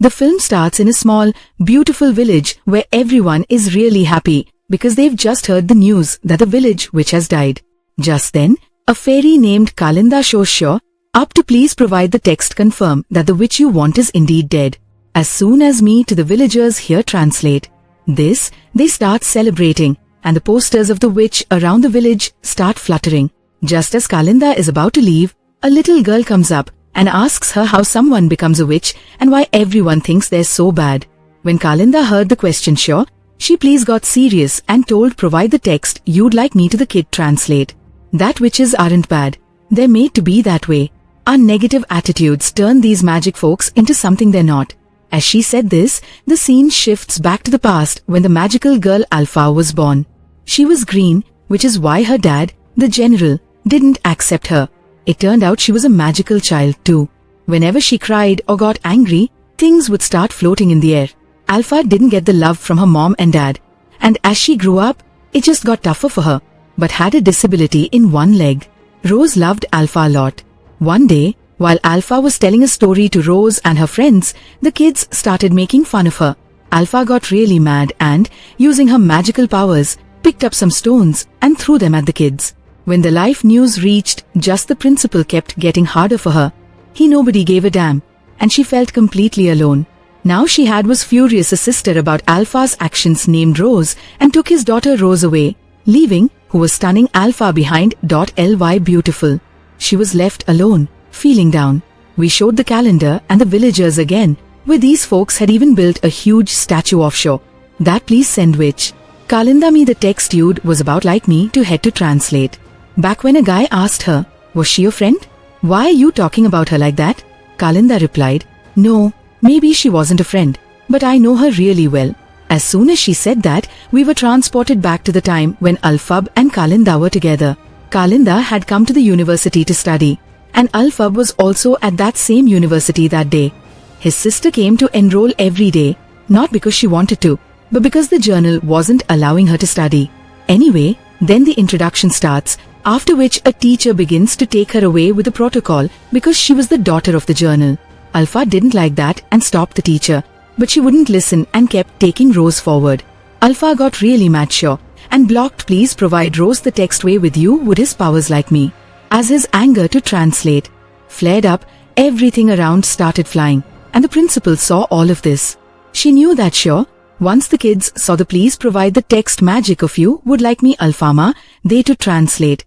The film starts in a small, beautiful village where everyone is really happy because they've just heard the news that the village witch has died. Just then, a fairy named Kalinda shows Shaw up to please provide the text confirm that the witch you want is indeed dead. As soon as me to the villagers here translate this, they start celebrating, and the posters of the witch around the village start fluttering. Just as Kalinda is about to leave, a little girl comes up and asks her how someone becomes a witch and why everyone thinks they're so bad. When Kalinda heard the question Shaw, she please got serious and told provide the text you'd like me to the kid translate. That witches aren't bad. They're made to be that way. Our negative attitudes turn these magic folks into something they're not. As she said this, the scene shifts back to the past when the magical girl Alpha was born. She was green, which is why her dad, the general, didn't accept her. It turned out she was a magical child too. Whenever she cried or got angry, things would start floating in the air. Alpha didn't get the love from her mom and dad, and as she grew up, it just got tougher for her, but had a disability in one leg. Rose loved Alpha a lot. One day, while Alpha was telling a story to Rose and her friends, the kids started making fun of her. Alpha got really mad and, using her magical powers, picked up some stones and threw them at the kids. When the life news reached, just the principal kept getting harder for her. Nobody gave a damn, and she felt completely alone. Now she was furious a sister about Alpha's actions named Rose and took his daughter Rose away, leaving who was stunning Alpha behind. Ly beautiful. She was left alone, feeling down. We showed the calendar and the villagers again, where these folks had even built a huge statue of Shaw. That please send witch Kalinda me the text you'd was about like me to head to translate. Back when a guy asked her, was she your friend? Why are you talking about her like that? Kalinda replied, no, maybe she wasn't a friend, but I know her really well. As soon as she said that, we were transported back to the time when Alphab and Kalinda were together. Kalinda had come to the university to study, and Alphab was also at that same university that day. His sister came to enroll every day, not because she wanted to, but because the journal wasn't allowing her to study. Anyway, then the introduction starts, after which a teacher begins to take her away with a protocol because she was the daughter of the journal. Alpha didn't like that and stopped the teacher, but she wouldn't listen and kept taking Rose forward. Alpha got really mad Shaw and blocked please provide Rose the text way with you with his powers like me. As his anger to translate flared up, everything around started flying, and the principal saw all of this. She knew that Shaw, once the kids saw the please provide the text magic of you would like me Alfama, they to translate.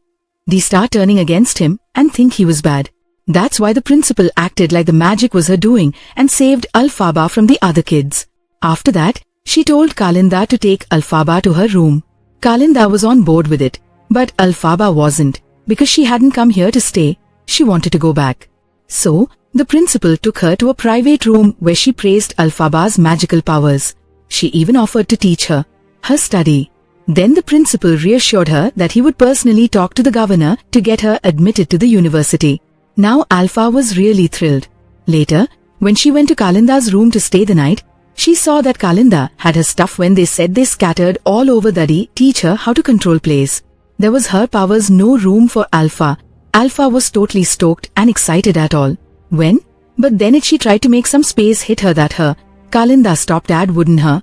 They start turning against him and think he was bad. That's why the principal acted like the magic was her doing and saved Alphaba from the other kids. After that, she told Kalinda to take Alphaba to her room. Kalinda was on board with it, but Alphaba wasn't, because she hadn't come here to stay. She wanted to go back. So, the principal took her to a private room where she praised Alphaba's magical powers. She even offered to teach her study. Then the principal reassured her that he would personally talk to the governor to get her admitted to the university. Now Alpha was really thrilled. Later, when she went to Kalinda's room to stay the night, she saw that Kalinda had her stuff when they said they scattered all over the teach her how to control place. There was her powers no room for Alpha. Alpha was totally stoked and excited at all. But then she tried to make some space hit her that her Kalinda stopped dad wouldn't her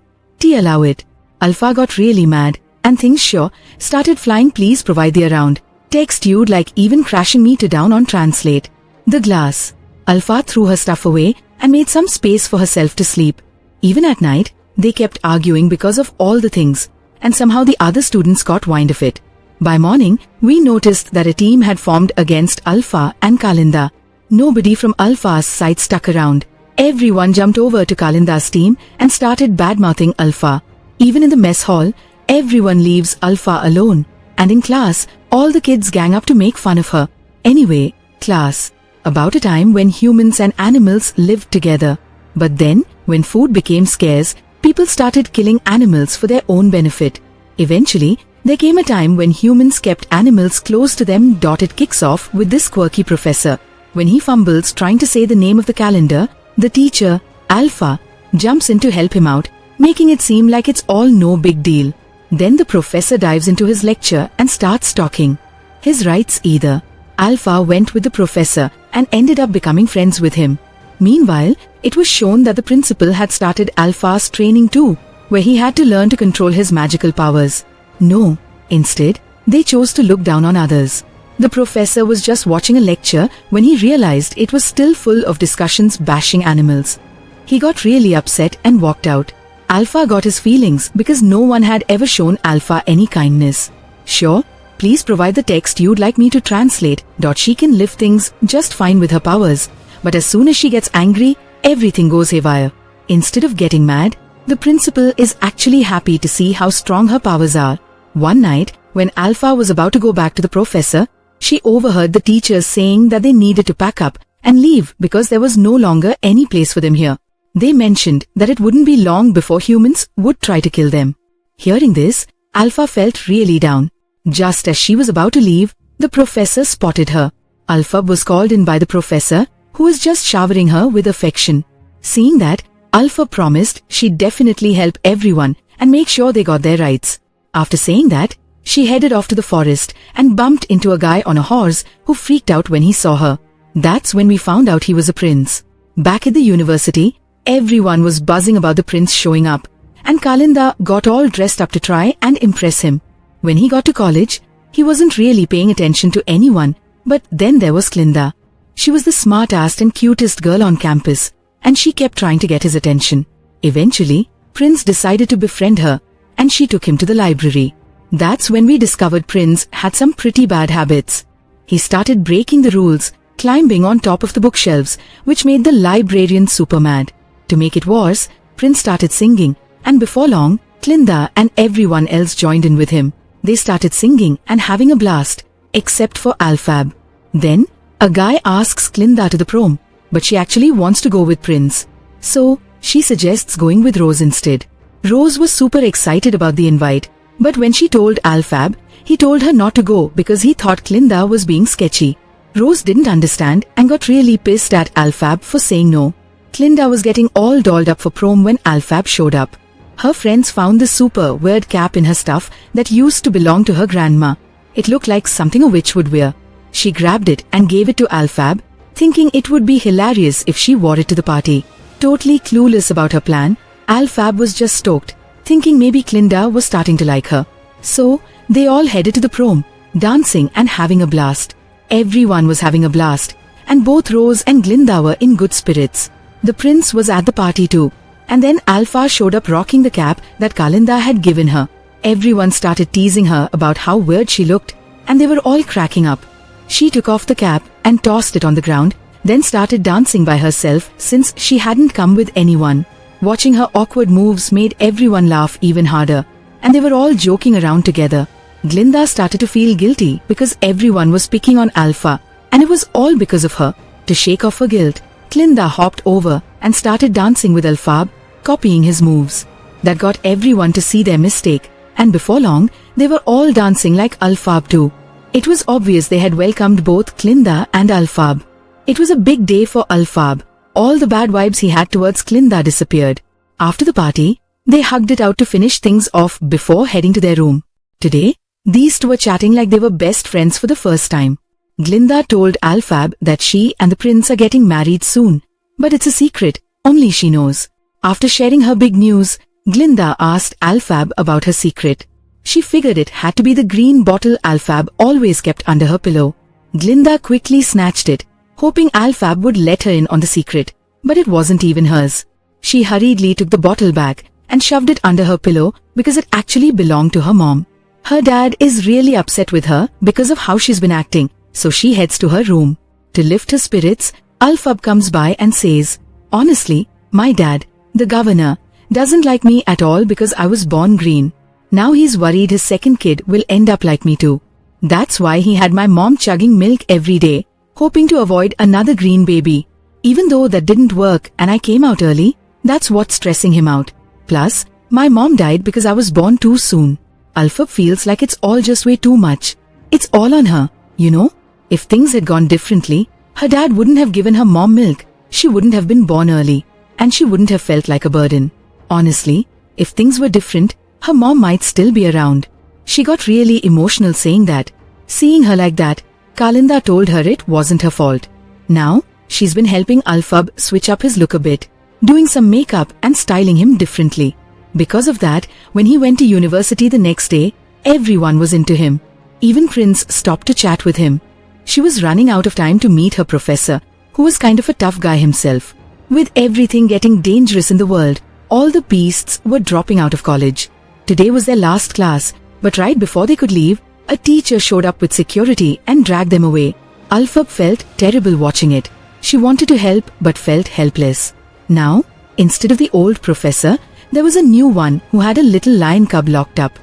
allow it. Alpha got really mad and things Shaw started flying please provide the around. Text you'd like even crashing me to down on translate. The glass. Alpha threw her stuff away and made some space for herself to sleep. Even at night, they kept arguing because of all the things, and somehow the other students got wind of it. By morning, we noticed that a team had formed against Alpha and Kalinda. Nobody from Alpha's side stuck around. Everyone jumped over to Kalinda's team and started badmouthing Alpha. Even in the mess hall, everyone leaves Alpha alone, and in class, all the kids gang up to make fun of her. Anyway, class. About a time when humans and animals lived together. But then, when food became scarce, people started killing animals for their own benefit. Eventually, there came a time when humans kept animals close to them. It kicks off with this quirky professor. When he fumbles trying to say the name of the calendar, the teacher, Alpha, jumps in to help him out, making it seem like it's all no big deal. Then the professor dives into his lecture and starts talking his rights either. Alpha went with the professor and ended up becoming friends with him. Meanwhile, it was shown that the principal had started Alpha's training too, where he had to learn to control his magical powers. No, instead, they chose to look down on others. The professor was just watching a lecture when he realized it was still full of discussions bashing animals. He got really upset and walked out. Alpha got his feelings because no one had ever shown Alpha any kindness. Sure, please provide the text you'd like me to translate. She can live things just fine with her powers, but as soon as she gets angry, everything goes haywire. Instead of getting mad, the principal is actually happy to see how strong her powers are. One night, when Alpha was about to go back to the professor, she overheard the teachers saying that they needed to pack up and leave because there was no longer any place for them here. They mentioned that it wouldn't be long before humans would try to kill them. Hearing this, Alpha felt really down. Just as she was about to leave, the professor spotted her. Alpha was called in by the professor, who was just showering her with affection. Seeing that, Alpha promised she'd definitely help everyone and make sure they got their rights. After saying that, she headed off to the forest and bumped into a guy on a horse who freaked out when he saw her. That's when we found out he was a prince. Back at the university, everyone was buzzing about the prince showing up, and Kalinda got all dressed up to try and impress him. When he got to college, he wasn't really paying attention to anyone, but then there was Kalinda. She was the smartest and cutest girl on campus, and she kept trying to get his attention. Eventually, Prince decided to befriend her, and she took him to the library. That's when we discovered Prince had some pretty bad habits. He started breaking the rules, climbing on top of the bookshelves, which made the librarian super mad. To make it worse, Prince started singing, and before long, Kalinda and everyone else joined in with him. They started singing and having a blast, except for Alphab. Then, a guy asks Kalinda to the prom, but she actually wants to go with Prince. So, she suggests going with Rose instead. Rose was super excited about the invite, but when she told Alphab, he told her not to go because he thought Kalinda was being sketchy. Rose didn't understand and got really pissed at Alphab for saying no. Kalinda was getting all dolled up for prom when Alphab showed up. Her friends found this super weird cap in her stuff that used to belong to her grandma. It looked like something a witch would wear. She grabbed it and gave it to Alphab, thinking it would be hilarious if she wore it to the party. Totally clueless about her plan, Alphab was just stoked, thinking maybe Kalinda was starting to like her. So, they all headed to the prom, dancing and having a blast. Everyone was having a blast, and both Rose and Kalinda were in good spirits. The prince was at the party too, and then Alpha showed up rocking the cap that Kalinda had given her. Everyone started teasing her about how weird she looked, and they were all cracking up. She took off the cap and tossed it on the ground, then started dancing by herself since she hadn't come with anyone. Watching her awkward moves made everyone laugh even harder, and they were all joking around together. Kalinda started to feel guilty because everyone was picking on Alpha, and it was all because of her. To shake off her guilt, Kalinda hopped over and started dancing with Alphab, copying his moves. That got everyone to see their mistake, and before long, they were all dancing like Alphab too. It was obvious they had welcomed both Kalinda and Alphab. It was a big day for Alphab. All the bad vibes he had towards Kalinda disappeared. After the party, they hugged it out to finish things off before heading to their room. Today, these two were chatting like they were best friends for the first time. Kalinda told Alphab that she and the prince are getting married soon, but it's a secret, only she knows. After sharing her big news, Kalinda asked Alphab about her secret. She figured it had to be the green bottle Alphab always kept under her pillow. Kalinda quickly snatched it, hoping Alphab would let her in on the secret, but it wasn't even hers. She hurriedly took the bottle back and shoved it under her pillow because it actually belonged to her mom. Her dad is really upset with her because of how she's been acting, so she heads to her room. To lift her spirits, Alphab comes by and says, "Honestly, my dad, the governor, doesn't like me at all because I was born green. Now he's worried his second kid will end up like me too. That's why he had my mom chugging milk every day, hoping to avoid another green baby. Even though that didn't work and I came out early, that's what's stressing him out. Plus, my mom died because I was born too soon. Alphab feels like it's all just way too much. It's all on her, you know? If things had gone differently, her dad wouldn't have given her mom milk, she wouldn't have been born early, and she wouldn't have felt like a burden. Honestly, if things were different, her mom might still be around." She got really emotional saying that. Seeing her like that, Kalinda told her it wasn't her fault. Now, she's been helping Alphab switch up his look a bit. doing some makeup and styling him differently. Because of that, when he went to university the next day, everyone was into him. Even Prince stopped to chat with him. She was running out of time to meet her professor, who was kind of a tough guy himself. With everything getting dangerous in the world, all the beasts were dropping out of college. Today was their last class, but right before they could leave, a teacher showed up with security and dragged them away. Alphaba felt terrible watching it. She wanted to help but felt helpless. Now, instead of the old professor, there was a new one who had a little lion cub locked up.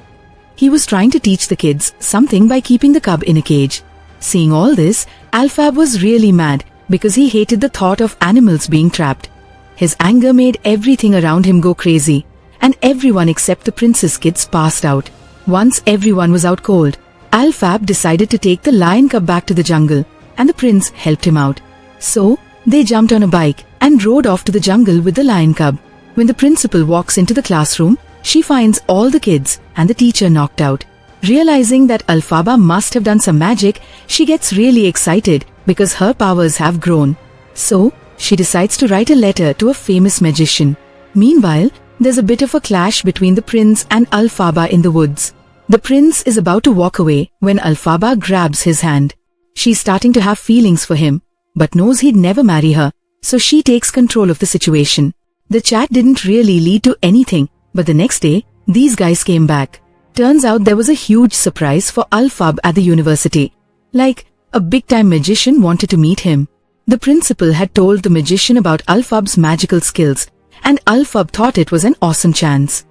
He was trying to teach the kids something by keeping the cub in a cage. Seeing all this, Alphaba was really mad because he hated the thought of animals being trapped. His anger made everything around him go crazy, and everyone except the princess kids passed out. Once everyone was out cold, Alphaba decided to take the lion cub back to the jungle, and the prince helped him out. So, they jumped on a bike and rode off to the jungle with the lion cub. When the principal walks into the classroom, she finds all the kids and the teacher knocked out. Realizing that Alphaba must have done some magic, she gets really excited because her powers have grown. So, she decides to write a letter to a famous magician. Meanwhile, there's a bit of a clash between the prince and Alphaba in the woods. The prince is about to walk away when Alphaba grabs his hand. She's starting to have feelings for him, but knows he'd never marry her, so she takes control of the situation. The chat didn't really lead to anything, but the next day, these guys came back. Turns out there was a huge surprise for Alphaba at the university. Like, a big-time magician wanted to meet him. The principal had told the magician about Alphaba's magical skills, and Alphaba thought it was an awesome chance.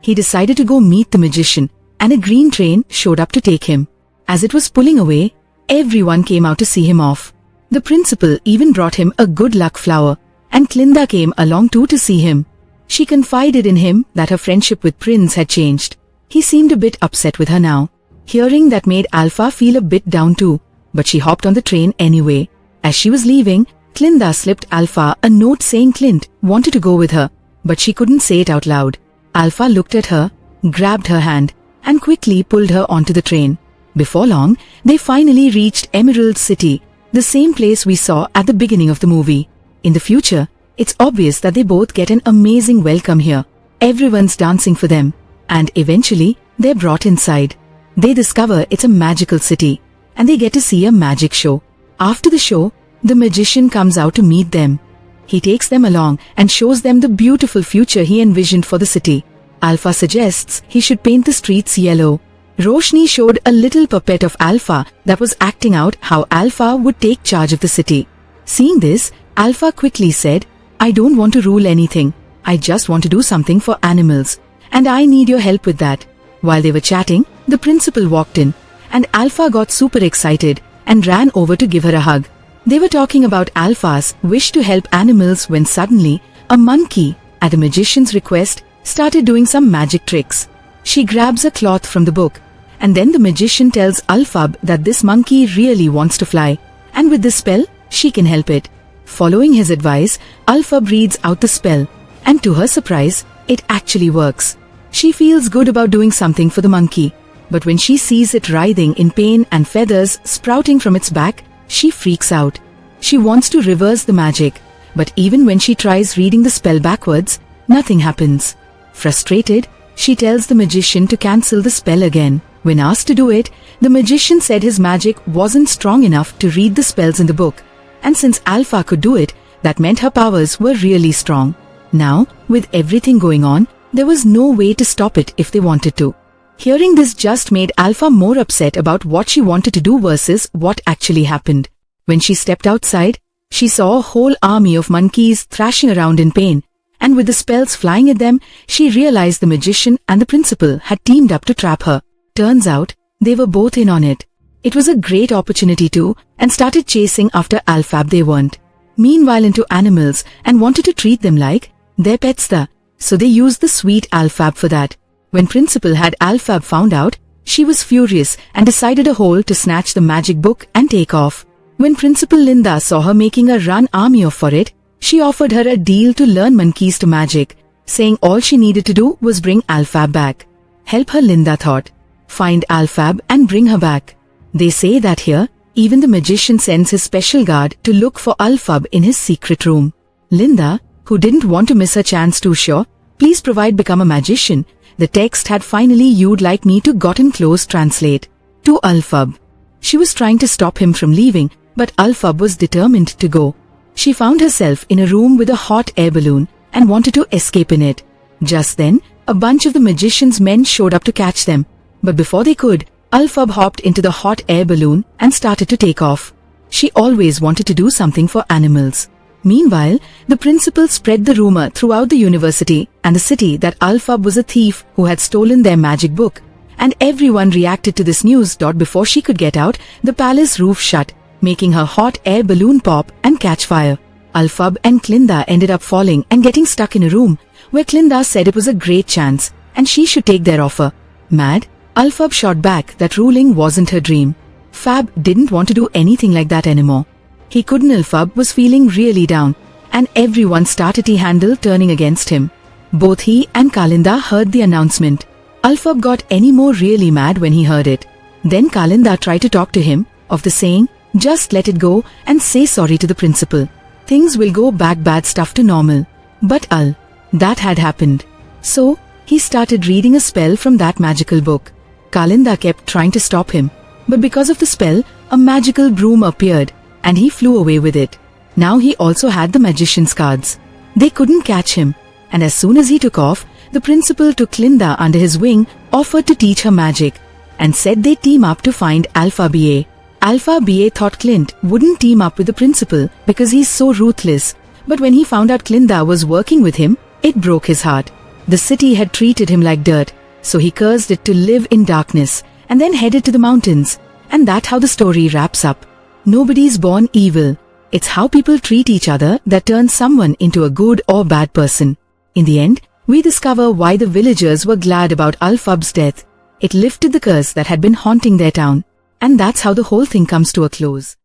He decided to go meet the magician, and a green train showed up to take him. As it was pulling away, everyone came out to see him off. The principal even brought him a good luck flower, and Clinda came along too to see him. She confided in him that her friendship with Prince had changed. He seemed a bit upset with her now. Hearing that made Alphaba feel a bit down too, but she hopped on the train anyway. As she was leaving, Clinda slipped Alphaba a note saying Clint wanted to go with her, but she couldn't say it out loud. Alphaba looked at her, grabbed her hand, and quickly pulled her onto the train. Before long, they finally reached Emerald City, the same place we saw at the beginning of the movie. In the future, it's obvious that they both get an amazing welcome here. Everyone's dancing for them, and eventually, they're brought inside. They discover it's a magical city, and they get to see a magic show. After the show, the magician comes out to meet them. He takes them along and shows them the beautiful future he envisioned for the city. Alphaba suggests he should paint the streets yellow. Roshni showed a little puppet of Alphaba that was acting out how Alphaba would take charge of the city. Seeing this, Alphaba quickly said, "I don't want to rule anything. I just want to do something for animals, and I need your help with that." While they were chatting, the principal walked in, and Alphaba got super excited and ran over to give her a hug. They were talking about Alpha's wish to help animals when suddenly, a monkey, at the magician's request, started doing some magic tricks. She grabs a cloth from the book, and then the magician tells Alphaba that this monkey really wants to fly, and with this spell, she can help it. Following his advice, Alphaba reads out the spell, and to her surprise, it actually works. She feels good about doing something for the monkey, but when she sees it writhing in pain and feathers sprouting from its back, she freaks out. She wants to reverse the magic, but even when she tries reading the spell backwards, nothing happens. Frustrated, she tells the magician to cancel the spell again. When asked to do it, the magician said his magic wasn't strong enough to read the spells in the book, and since Alphaba could do it, that meant her powers were really strong. Now, with everything going on, there was no way to stop it if they wanted to. Hearing this just made Alphaba more upset about what she wanted to do versus what actually happened. When she stepped outside, she saw a whole army of monkeys thrashing around in pain, and with the spells flying at them, she realized the magician and the principal had teamed up to trap her. Turns out, they were both in on it. It was a great opportunity too, and started chasing after Alphaba they weren't. Meanwhile into animals, and wanted to treat them like their pets so they used the sweet Alphaba for that. When principal had Alphaba found out, she was furious and decided a hole to snatch the magic book and take off. When Principal Linda saw her making a run army off for it, she offered her a deal to learn monkeys to magic, saying all she needed to do was bring Alphaba back. Help her, Linda thought. Find Alphaba and bring her back. They say that here, even the magician sends his special guard to look for Alphaba in his secret room. Linda, who didn't want to miss her chance to sure, please provide become a magician. The text had finally you'd like me to gotten close translate. To Alphab. She was trying to stop him from leaving, but Alphab was determined to go. She found herself in a room with a hot air balloon and wanted to escape in it. Just then, a bunch of the magician's men showed up to catch them. But before they could, Alphab hopped into the hot air balloon and started to take off. She always wanted to do something for animals. Meanwhile, the principal spread the rumor throughout the university and the city that Alphab was a thief who had stolen their magic book. And everyone reacted to this news. Before she could get out, the palace roof shut, making her hot air balloon pop and catch fire. Alphab and Clinda ended up falling and getting stuck in a room, where Clinda said it was a great chance, and she should take their offer. Mad, Alphab shot back that ruling wasn't her dream. Fab didn't want to do anything like that anymore. He couldn't. Alphab was feeling really down, and everyone started to handle turning against him. Both he and Kalinda heard the announcement. Alphab got any more really mad when he heard it. Then Kalinda tried to talk to him, of the saying, just let it go and say sorry to the principal. Things will go back bad stuff to normal. But that had happened. So, he started reading a spell from that magical book. Kalinda kept trying to stop him, but because of the spell, a magical broom appeared, and he flew away with it. Now he also had the magician's cards. They couldn't catch him, and as soon as he took off, the principal took Clinda under his wing, offered to teach her magic, and said they'd team up to find Alpha BA. Alpha BA thought Clint wouldn't team up with the principal because he's so ruthless, but when he found out Clinda was working with him, it broke his heart. The city had treated him like dirt, so he cursed it to live in darkness, and then headed to the mountains. And that's how the story wraps up. Nobody's born evil. It's how people treat each other that turns someone into a good or bad person. In the end, we discover why the villagers were glad about Alphab's death. It lifted the curse that had been haunting their town. And that's how the whole thing comes to a close.